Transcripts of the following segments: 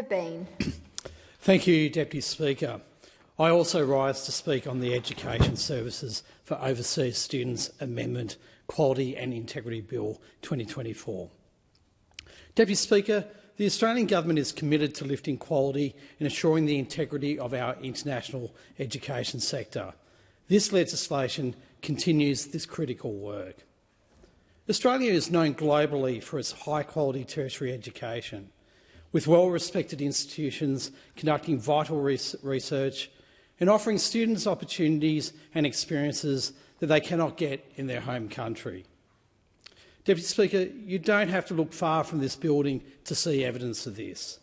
Bean. Thank you, Deputy Speaker. I also rise to speak on the Education Services for Overseas Students Amendment Quality and Integrity Bill 2024. Deputy Speaker, the Australian Government is committed to lifting quality and ensuring the integrity of our international education sector. This legislation continues this critical work. Australia is known globally for its high-quality tertiary education, with well-respected institutions conducting vital research and offering students opportunities and experiences that they cannot get in their home country. Deputy Speaker, you don't have to look far from this building to see evidence of this.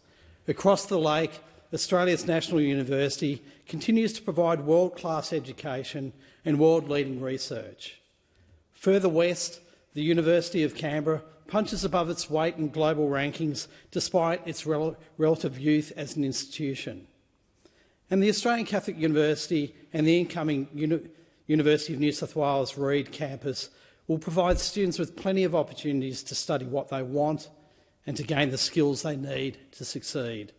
Across the lake, Australia's National University continues to provide world-class education and world-leading research. Further west, the University of Canberra punches above its weight in global rankings despite its relative youth as an institution. And the Australian Catholic University and the incoming University of New South Wales Reid campus will provide students with plenty of opportunities to study what they want and to gain the skills they need to succeed.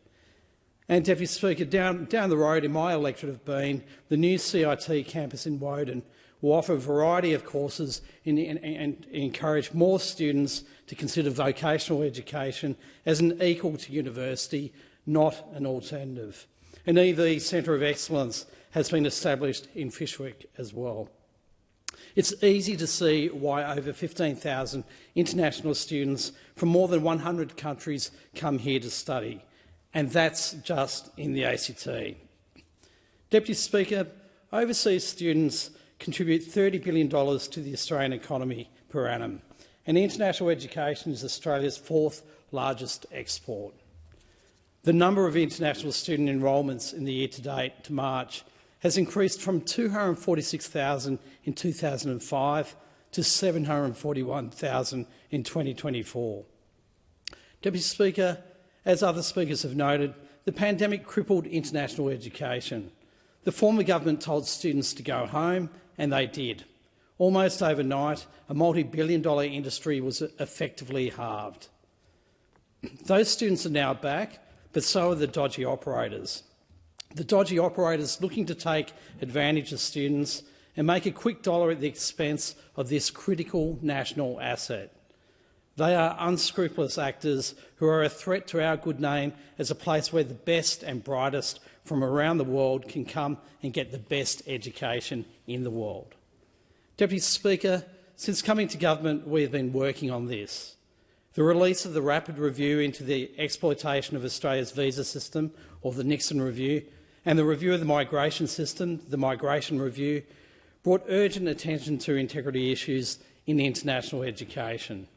And, Deputy Speaker, down the road in my electorate of Bean, the new CIT campus in Woden will offer a variety of courses and encourage more students to consider vocational education as an equal to university, not an alternative. An EV Centre of Excellence has been established in Fyshwick as well. It's easy to see why over 15,000 international students from more than 100 countries come here to study, and that's just in the ACT. Deputy Speaker, overseas students contribute $30 billion to the Australian economy per annum, and international education is Australia's fourth largest export. The number of international student enrolments in the year to date to March has increased from 246,000 in 2005 to 741,000 in 2024. Deputy Speaker, as other speakers have noted, the pandemic crippled international education. The former government told students to go home, and they did. Almost overnight, a multi-billion-dollar industry was effectively halved. Those students are now back, but so are the dodgy operators. The dodgy operators looking to take advantage of students and make a quick dollar at the expense of this critical national asset. They are unscrupulous actors who are a threat to our good name as a place where the best and brightest from around the world can come and get the best education in the world. Deputy Speaker, since coming to government, we have been working on this. The release of the rapid review into the exploitation of Australia's visa system, or the Nixon Review, and the review of the migration system, the Migration Review, brought urgent attention to integrity issues in international education.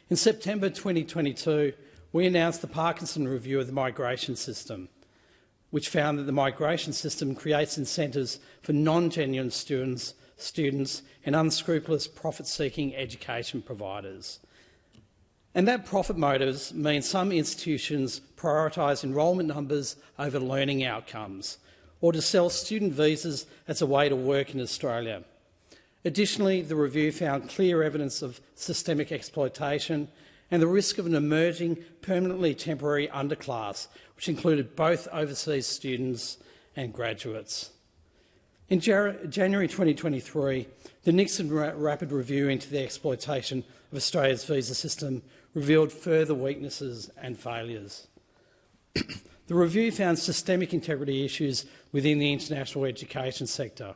In September 2022, we announced the Parkinson Review of the migration system, which found that the migration system creates incentives for non-genuine students and unscrupulous profit-seeking education providers. And that profit motives mean some institutions prioritise enrolment numbers over learning outcomes, or to sell student visas as a way to work in Australia. Additionally, the review found clear evidence of systemic exploitation and the risk of an emerging permanently temporary underclass, which included both overseas students and graduates. In January 2023, the Nixon Rapid Review into the exploitation of Australia's visa system revealed further weaknesses and failures. The review found systemic integrity issues within the international education sector,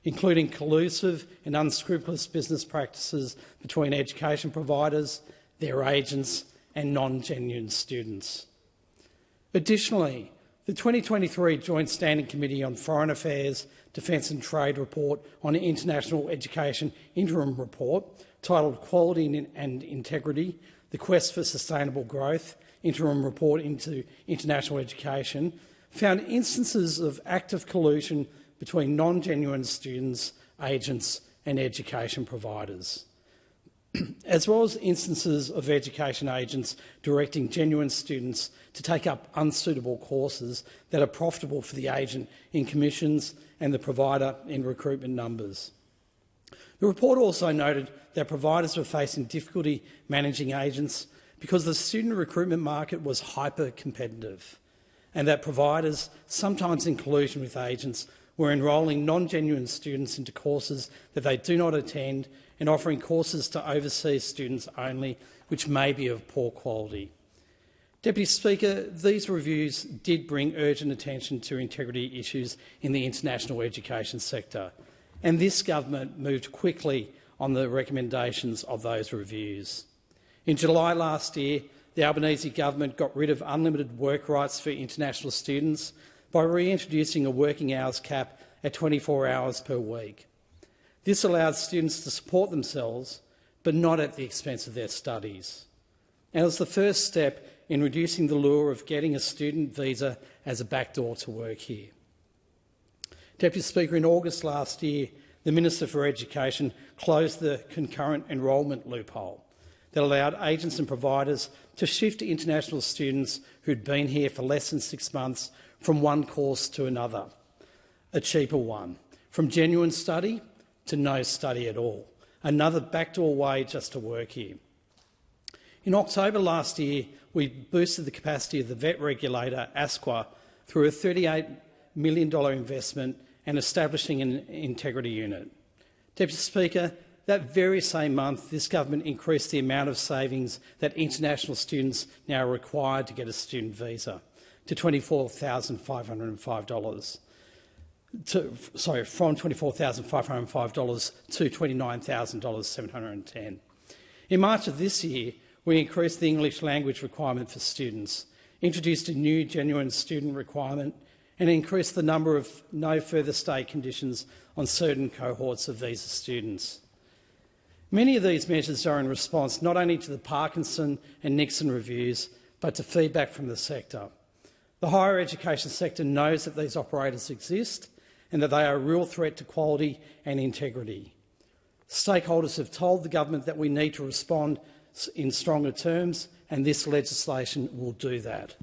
including collusive and unscrupulous business practices between education providers, their agents and non-genuine students. Additionally, the 2023 Joint Standing Committee on Foreign Affairs, Defence and Trade report on International Education Interim Report, titled Quality and Integrity, The Quest for Sustainable Growth, Interim Report into International Education, found instances of active collusion between non-genuine students, agents and education providers, as well as instances of education agents directing genuine students to take up unsuitable courses that are profitable for the agent in commissions and the provider in recruitment numbers. The report also noted that providers were facing difficulty managing agents because the student recruitment market was hyper-competitive and that providers, sometimes in collusion with agents, were enrolling non-genuine students into courses that they do not attend and offering courses to overseas students only, which may be of poor quality. Deputy Speaker, these reviews did bring urgent attention to integrity issues in the international education sector, and this government moved quickly on the recommendations of those reviews. In July last year, the Albanese government got rid of unlimited work rights for international students by reintroducing a working hours cap at 24 hours per week. This allowed students to support themselves, but not at the expense of their studies. And it was the first step in reducing the lure of getting a student visa as a backdoor to work here. Deputy Speaker, in August last year, the Minister for Education closed the concurrent enrolment loophole that allowed agents and providers to shift international students who'd been here for less than 6 months from one course to another, a cheaper one, from genuine study to no study at all, another backdoor way just to work here. In October last year, we boosted the capacity of the vet regulator, ASQA, through a $38 million investment and establishing an integrity unit. Deputy Speaker, that very same month, this government increased the amount of savings that international students now are required to get a student visa to $24,505. From $24,505 to $29,710. In March of this year, we increased the English language requirement for students, introduced a new genuine student requirement, and increased the number of no further stay conditions on certain cohorts of visa students. Many of these measures are in response not only to the Parkinson and Nixon reviews, but to feedback from the sector. The higher education sector knows that these operators exist and that they are a real threat to quality and integrity. Stakeholders have told the government that we need to respond in stronger terms, and this legislation will do that.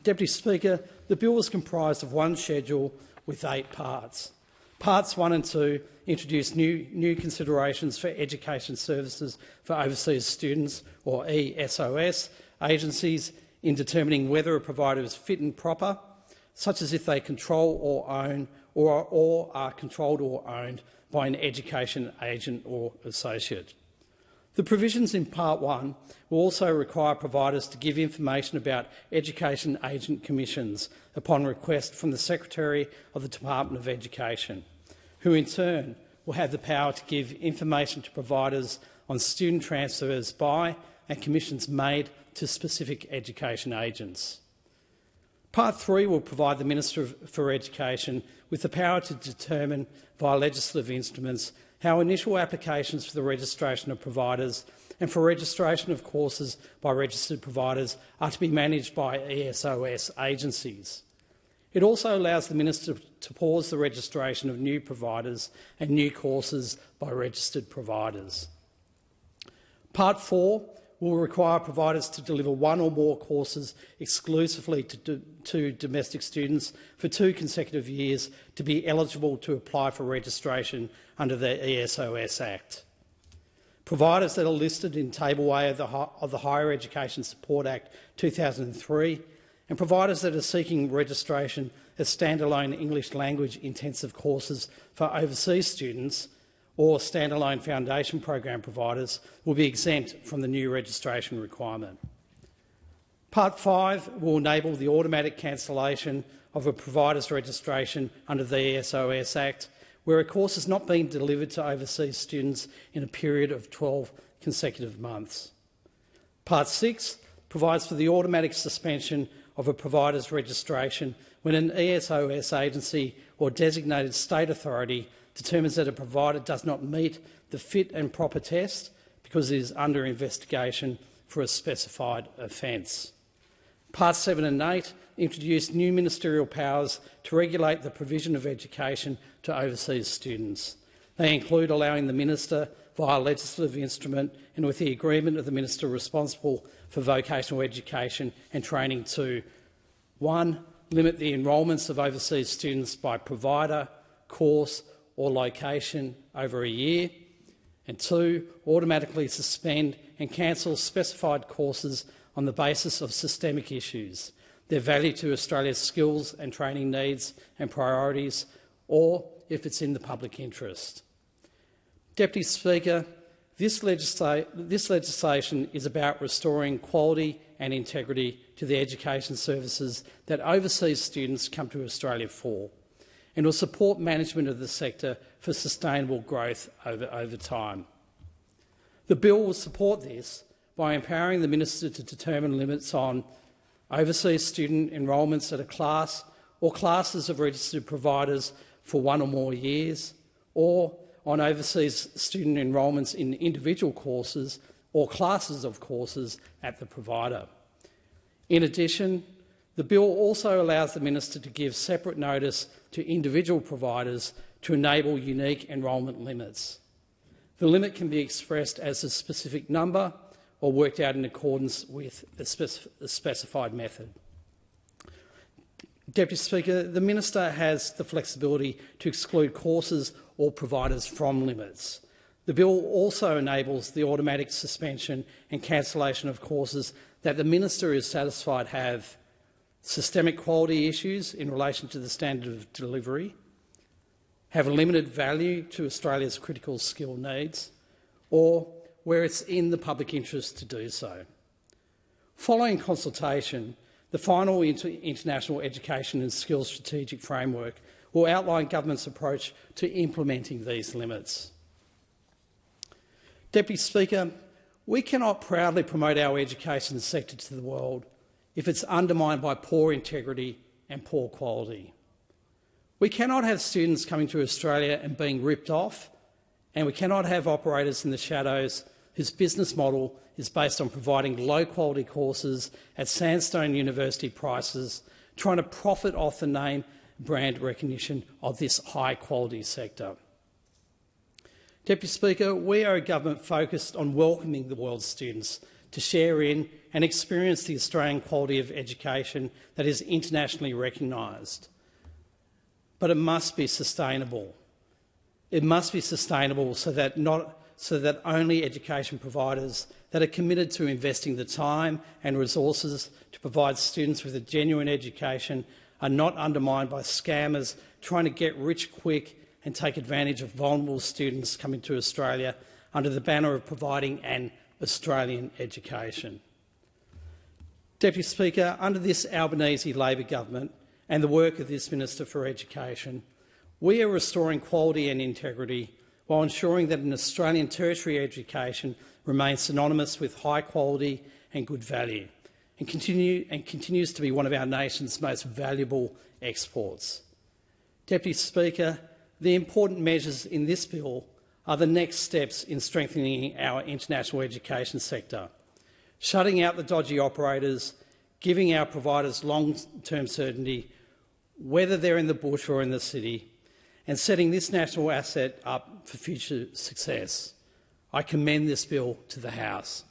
Deputy Speaker, the bill was comprised of one schedule with 8 parts. Parts 1 and 2 introduced new considerations for education services for overseas students, or ESOS, agencies in determining whether a provider is fit and proper, such as if they control or own or are controlled or owned by an education agent or associate. The provisions in Part 1 will also require providers to give information about education agent commissions upon request from the Secretary of the Department of Education, who in turn will have the power to give information to providers on student transfers by and commissions made to specific education agents. Part 3 will provide the Minister for Education with the power to determine via legislative instruments how initial applications for the registration of providers and for registration of courses by registered providers are to be managed by ESOS agencies. It also allows the Minister to pause the registration of new providers and new courses by registered providers. Part 4 will require providers to deliver one or more courses exclusively to domestic students for 2 consecutive years to be eligible to apply for registration under the ESOS Act. Providers that are listed in Table A of the Higher Education Support Act 2003 and providers that are seeking registration as standalone English language intensive courses for overseas students or standalone foundation program providers will be exempt from the new registration requirement. Part 5 will enable the automatic cancellation of a provider's registration under the ESOS Act where a course is not being delivered to overseas students in a period of 12 consecutive months. Part 6 provides for the automatic suspension of a provider's registration when an ESOS agency or designated state authority determines that a provider does not meet the fit and proper test because it is under investigation for a specified offence. Parts 7 and 8 introduced new ministerial powers to regulate the provision of education to overseas students. They include allowing the Minister, via legislative instrument and with the agreement of the Minister responsible for vocational education and training to 1. Limit the enrolments of overseas students by provider, course or location over a year, and 2. Automatically suspend and cancel specified courses on the basis of systemic issues, their value to Australia's skills and training needs and priorities, or if it's in the public interest. Deputy Speaker, this legislation is about restoring quality and integrity to the education services that overseas students come to Australia for, and will support management of the sector for sustainable growth over time. The bill will support this by empowering the Minister to determine limits on overseas student enrolments at a class or classes of registered providers for 1 or more years, or on overseas student enrolments in individual courses or classes of courses at the provider. In addition, the bill also allows the Minister to give separate notice to individual providers to enable unique enrolment limits. The limit can be expressed as a specific number or worked out in accordance with a specified method. Deputy Speaker, the Minister has the flexibility to exclude courses or providers from limits. The bill also enables the automatic suspension and cancellation of courses that the Minister is satisfied have systemic quality issues in relation to the standard of delivery, have a limited value to Australia's critical skill needs, or where it's in the public interest to do so. Following consultation, the final International Education and Skills Strategic Framework will outline government's approach to implementing these limits. Deputy Speaker, we cannot proudly promote our education sector to the world if it's undermined by poor integrity and poor quality. We cannot have students coming to Australia and being ripped off, and we cannot have operators in the shadows whose business model is based on providing low-quality courses at Sandstone University prices, trying to profit off the name brand recognition of this high-quality sector. Deputy Speaker, we are a government focused on welcoming the world's students to share in and experience the Australian quality of education that is internationally recognised. But it must be sustainable. It must be sustainable so that only education providers that are committed to investing the time and resources to provide students with a genuine education are not undermined by scammers trying to get rich quick and take advantage of vulnerable students coming to Australia under the banner of providing an Australian education. Deputy Speaker, under this Albanese Labor government and the work of this Minister for Education, we are restoring quality and integrity while ensuring that an Australian tertiary education remains synonymous with high quality and good value and continues to be one of our nation's most valuable exports. Deputy Speaker, the important measures in this bill are the next steps in strengthening our international education sector, shutting out the dodgy operators, giving our providers long-term certainty, whether they're in the bush or in the city, and setting this national asset up for future success. I commend this bill to the House.